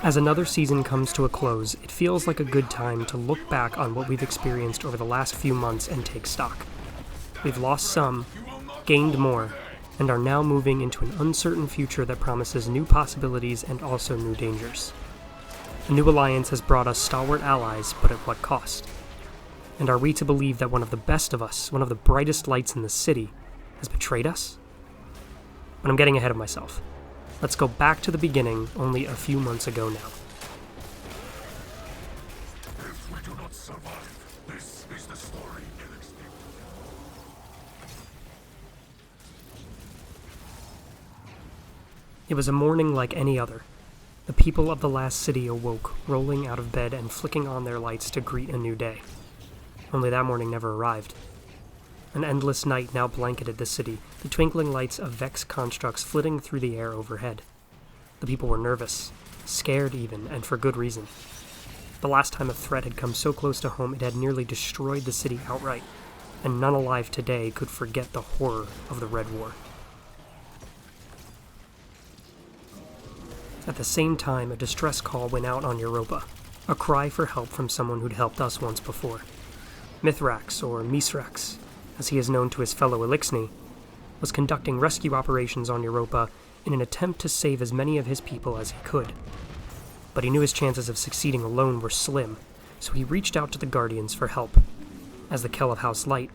As another season comes to a close, it feels like a good time to look back on what we've experienced over the last few months and take stock. We've lost some, gained more, and are now moving into an uncertain future that promises new possibilities and also new dangers. The new alliance has brought us stalwart allies, but at what cost? And are we to believe that one of the best of us, one of the brightest lights in the city, has betrayed us? But I'm getting ahead of myself. Let's go back to the beginning, only a few months ago now. If we do not survive, this is the story. It was a morning like any other. The people of the last city awoke, rolling out of bed and flicking on their lights to greet a new day. Only that morning never arrived. An endless night now blanketed the city, the twinkling lights of Vex constructs flitting through the air overhead. The people were nervous, scared even, and for good reason. The last time a threat had come so close to home, it had nearly destroyed the city outright, and none alive today could forget the horror of the Red War. At the same time, a distress call went out on Europa, a cry for help from someone who'd helped us once before. Mithrax, or Misrax, as he is known to his fellow Elixni, was conducting rescue operations on Europa in an attempt to save as many of his people as he could. But he knew his chances of succeeding alone were slim, so he reached out to the Guardians for help. As the Kell of House Light,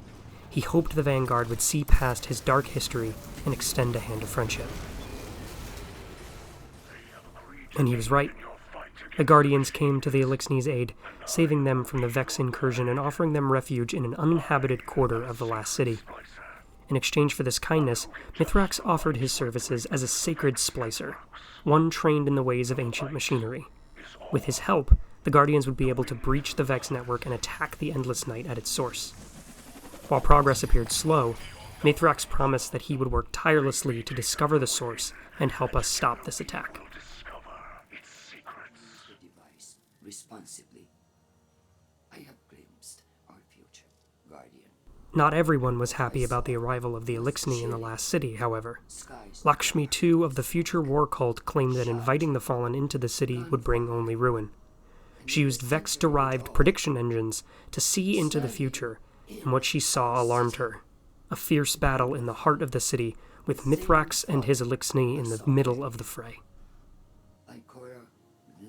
he hoped the Vanguard would see past his dark history and extend a hand of friendship. And he was right. The Guardians came to the Elixni's aid, saving them from the Vex incursion and offering them refuge in an uninhabited quarter of the last city. In exchange for this kindness, Mithrax offered his services as a sacred Splicer, one trained in the ways of ancient machinery. With his help, the Guardians would be able to breach the Vex network and attack the Endless Night at its source. While progress appeared slow, Mithrax promised that he would work tirelessly to discover the source and help us stop this attack. Responsibly. I have glimpsed our future, Guardian. Not everyone was happy about the arrival of the Elixni in the last city, however. Lakshmi II of the future war cult claimed that inviting the Fallen into the city would bring only ruin. She used Vex-derived prediction engines to see into the future, and what she saw alarmed her. A fierce battle in the heart of the city, with Mithrax and his Elixni in the middle of the fray.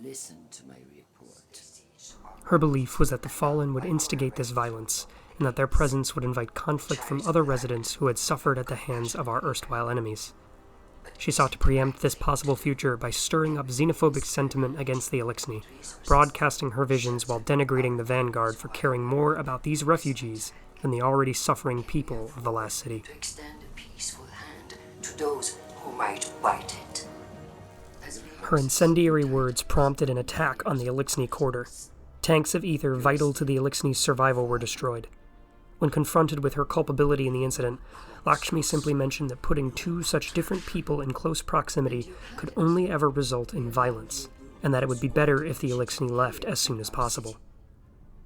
Listen to my report. Her belief was that the Fallen would instigate this violence, and that their presence would invite conflict from other residents who had suffered at the hands of our erstwhile enemies. She sought to preempt this possible future by stirring up xenophobic sentiment against the Elixni, broadcasting her visions while denigrating the Vanguard for caring more about these refugees than the already suffering people of the last city. To extend a peaceful hand to those who might bite it. Her incendiary words prompted an attack on the Elixni quarter. Tanks of ether vital to the Elixni's survival were destroyed. When confronted with her culpability in the incident, Lakshmi simply mentioned that putting two such different people in close proximity could only ever result in violence, and that it would be better if the Elixni left as soon as possible.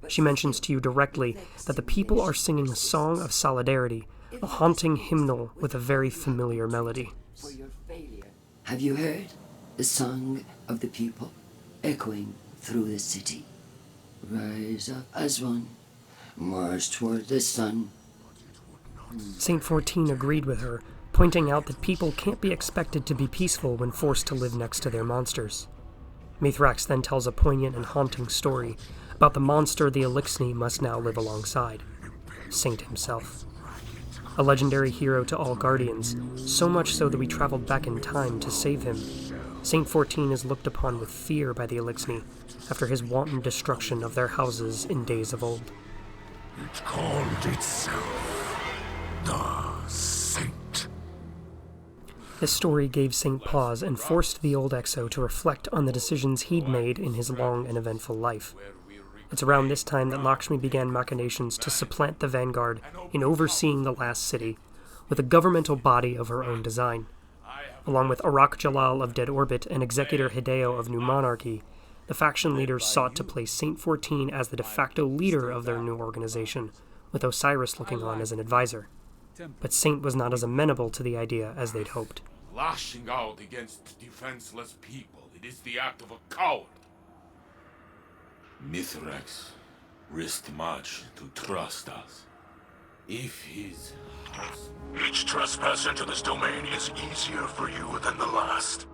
She mentions to you directly that the people are singing a song of solidarity, a haunting hymnal with a very familiar melody. For your failure. Have you heard the song of the people echoing through the city? Rise up as one, march toward the sun. Saint 14 agreed with her, pointing out that people can't be expected to be peaceful when forced to live next to their monsters. Mithrax then tells a poignant and haunting story about the monster the Elixni must now live alongside, Saint himself. A legendary hero to all Guardians, so much so that we traveled back in time to save him. Saint 14 is looked upon with fear by the Elixni after his wanton destruction of their houses in days of old. It called itself the Saint. This story gave Saint pause and forced the old Exo to reflect on the decisions he'd made in his long and eventful life. It's around this time that Lakshmi began machinations to supplant the Vanguard in overseeing the last city, with a governmental body of her own design. Along with Arak Jalal of Dead Orbit and Executor Hideo of New Monarchy, the faction leaders sought to place Saint 14 as the de facto leader of their new organization, with Osiris looking on as an advisor. But Saint was not as amenable to the idea as they'd hoped. Lashing out against defenseless people It is the act of a coward. Mithrax risked much to trust us. If his house... Each trespass into this domain is easier for you than the last.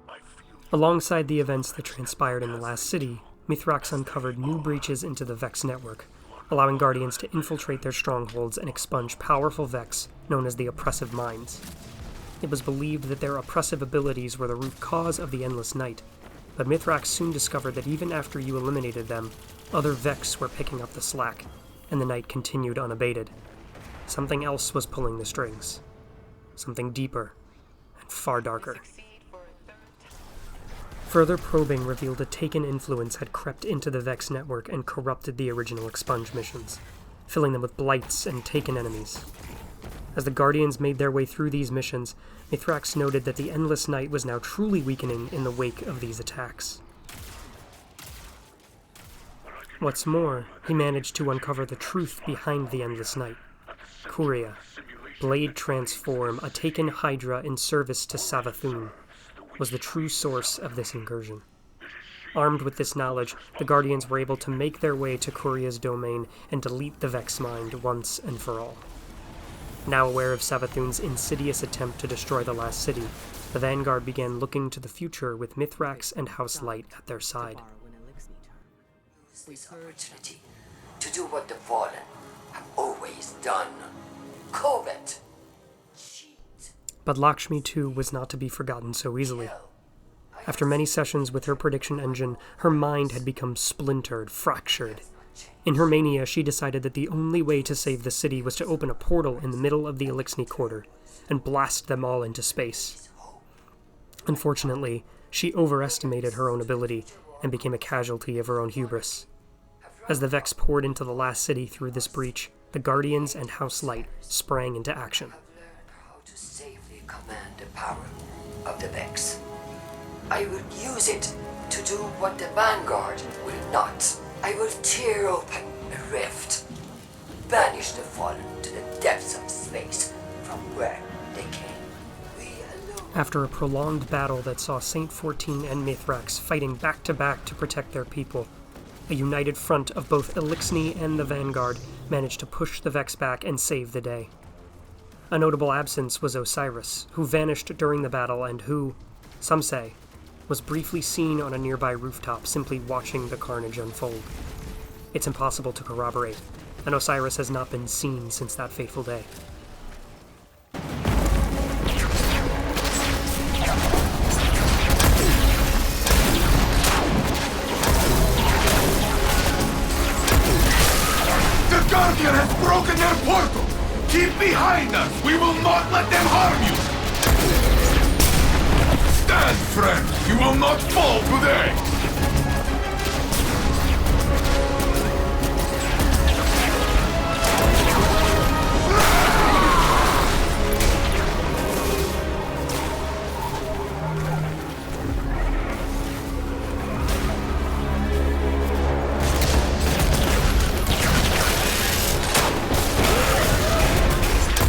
I feel Alongside the events that transpired in the last city, Mithrax uncovered new breaches into the Vex network, allowing Guardians to infiltrate their strongholds and expunge powerful Vex known as the Oppressive Minds. It was believed that their oppressive abilities were the root cause of the Endless Night, but Mithrax soon discovered that even after you eliminated them, other Vex were picking up the slack, and the night continued unabated. Something else was pulling the strings. Something deeper and far darker. Further probing revealed a Taken influence had crept into the Vex network and corrupted the original Expunge missions, filling them with blights and Taken enemies. As the Guardians made their way through these missions, Mithrax noted that the Endless Night was now truly weakening in the wake of these attacks. What's more, he managed to uncover the truth behind the Endless Night. Kuria, Blade Transform, a Taken Hydra in service to Savathun, was the true source of this incursion. Armed with this knowledge, the Guardians were able to make their way to Kuria's domain and delete the Vex Mind once and for all. Now aware of Savathun's insidious attempt to destroy the last city, the Vanguard began looking to the future with Mithrax and House Light at their side. Use this opportunity to do what the Fallen have always done. Covet. Cheat. But Lakshmi too was not to be forgotten so easily. After many sessions with her prediction engine, her mind had become splintered, fractured. In her mania, she decided that the only way to save the city was to open a portal in the middle of the Elixni Quarter and blast them all into space. Unfortunately, she overestimated her own ability and became a casualty of her own hubris. As the Vex poured into the last city through this breach, the Guardians and House Light sprang into action. I've learned how to safely command the power of the Vex. I would use it to do what the Vanguard will not. I will tear open a rift, banish the Fallen to the depths of space from where they came. We alone. After a prolonged battle that saw Saint 14 and Mithrax fighting back-to-back to protect their people, a united front of both Elixni and the Vanguard managed to push the Vex back and save the day. A notable absence was Osiris, who vanished during the battle and who, some say, was briefly seen on a nearby rooftop simply watching the carnage unfold. It's impossible to corroborate, and Osiris has not been seen since that fateful day. The Guardian has broken their portal! Keep behind us! We will not let them harm you! Stand, friend! You will not fall today!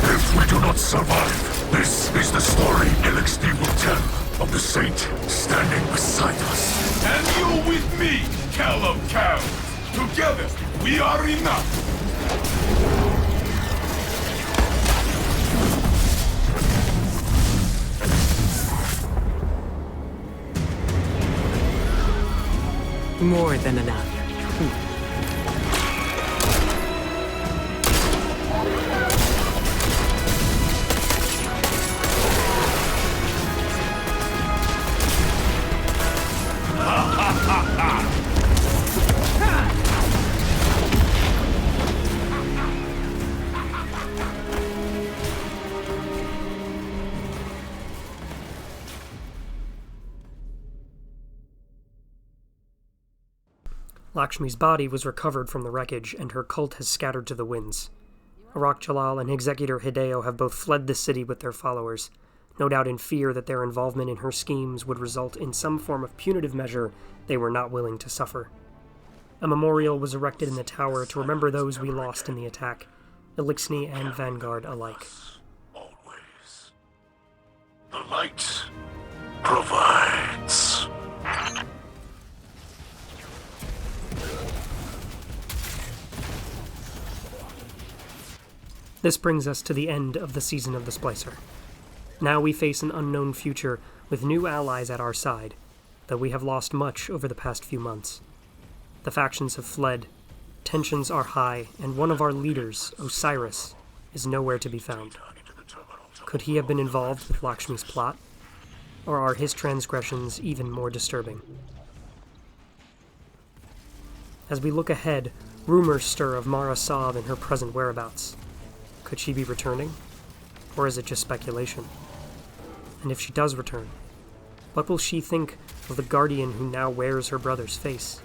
If we do not survive, this is the story LXD will tell. Of the Saint standing beside us. And you with me, Cal of Cows. Together, we are enough. More than enough. Lakshmi's body was recovered from the wreckage, and her cult has scattered to the winds. Arak Jalal and Executor Hideo have both fled the city with their followers, no doubt in fear that their involvement in her schemes would result in some form of punitive measure they were not willing to suffer. A memorial was erected in the tower to remember those we lost in the attack, Elixni and Vanguard alike. Always. The light provides. This brings us to the end of the season of the Splicer. Now we face an unknown future with new allies at our side, though we have lost much over the past few months. The factions have fled, tensions are high, and one of our leaders, Osiris, is nowhere to be found. Could he have been involved with Lakshmi's plot? Or are his transgressions even more disturbing? As we look ahead, rumors stir of Mara Sov and her present whereabouts. Could she be returning? Or is it just speculation? And if she does return, what will she think of the Guardian who now wears her brother's face?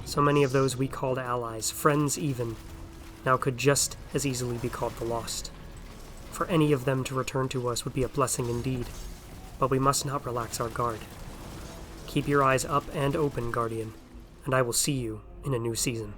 So many of those we called allies, friends even, now could just as easily be called the Lost. For any of them to return to us would be a blessing indeed, but we must not relax our guard. Keep your eyes up and open, Guardian, and I will see you in a new season.